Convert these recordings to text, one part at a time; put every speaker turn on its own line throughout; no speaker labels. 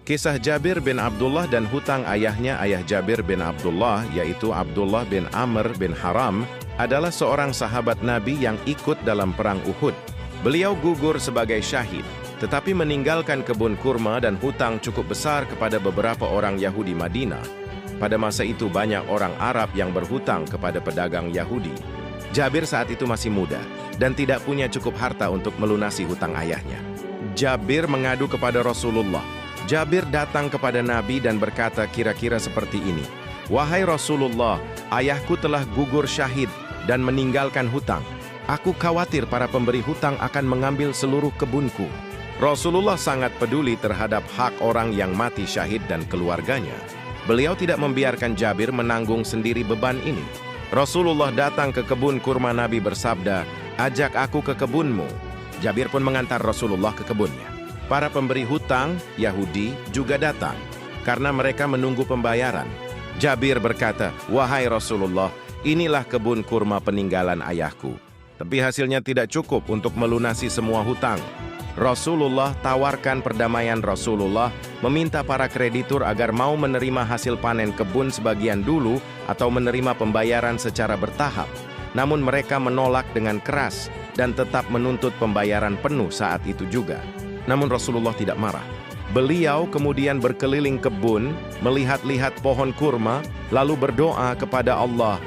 Kisah Jabir bin Abdullah dan hutang ayahnya. Ayah Jabir bin Abdullah, yaitu Abdullah bin Amr bin Haram, adalah seorang sahabat Nabi yang ikut dalam perang Uhud. Beliau gugur sebagai syahid, tetapi meninggalkan kebun kurma dan hutang cukup besar kepada beberapa orang Yahudi Madinah. Pada masa itu banyak orang Arab yang berhutang kepada pedagang Yahudi. Jabir saat itu masih muda dan tidak punya cukup harta untuk melunasi hutang ayahnya. Jabir mengadu kepada Rasulullah. Jabir datang kepada Nabi dan berkata kira-kira seperti ini, "Wahai Rasulullah, ayahku telah gugur syahid dan meninggalkan hutang. Aku khawatir para pemberi hutang akan mengambil seluruh kebunku." Rasulullah sangat peduli terhadap hak orang yang mati syahid dan keluarganya. Beliau tidak membiarkan Jabir menanggung sendiri beban ini. Rasulullah datang ke kebun kurma Nabi bersabda, "Ajak aku ke kebunmu." Jabir pun mengantar Rasulullah ke kebunnya. Para pemberi hutang Yahudi juga datang karena mereka menunggu pembayaran. Jabir berkata, "Wahai Rasulullah, inilah kebun kurma peninggalan ayahku." Tapi hasilnya tidak cukup untuk melunasi semua hutang. Rasulullah tawarkan perdamaian. Rasulullah meminta para kreditur agar mau menerima hasil panen kebun sebagian dulu atau menerima pembayaran secara bertahap. Namun mereka menolak dengan keras dan tetap menuntut pembayaran penuh saat itu juga. Namun Rasulullah tidak marah. Beliau kemudian berkeliling kebun, melihat-lihat pohon kurma, lalu berdoa kepada Allah,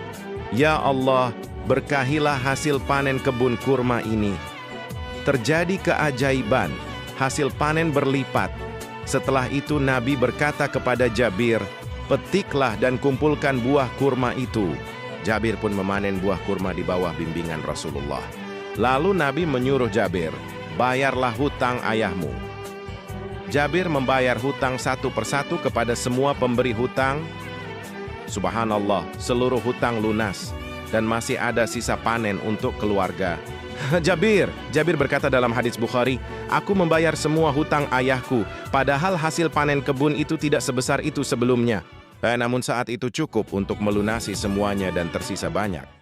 "Ya Allah, berkahilah hasil panen kebun kurma ini." Terjadi keajaiban, hasil panen berlipat. Setelah itu Nabi berkata kepada Jabir, "Petiklah dan kumpulkan buah kurma itu." Jabir pun memanen buah kurma di bawah bimbingan Rasulullah. Lalu Nabi menyuruh Jabir, "Bayarlah hutang ayahmu." Jabir membayar hutang satu persatu kepada semua pemberi hutang. Subhanallah, seluruh hutang lunas dan masih ada sisa panen untuk keluarga. Jabir berkata dalam hadis Bukhari, "Aku membayar semua hutang ayahku, padahal hasil panen kebun itu tidak sebesar itu sebelumnya." Namun saat itu cukup untuk melunasi semuanya dan tersisa banyak.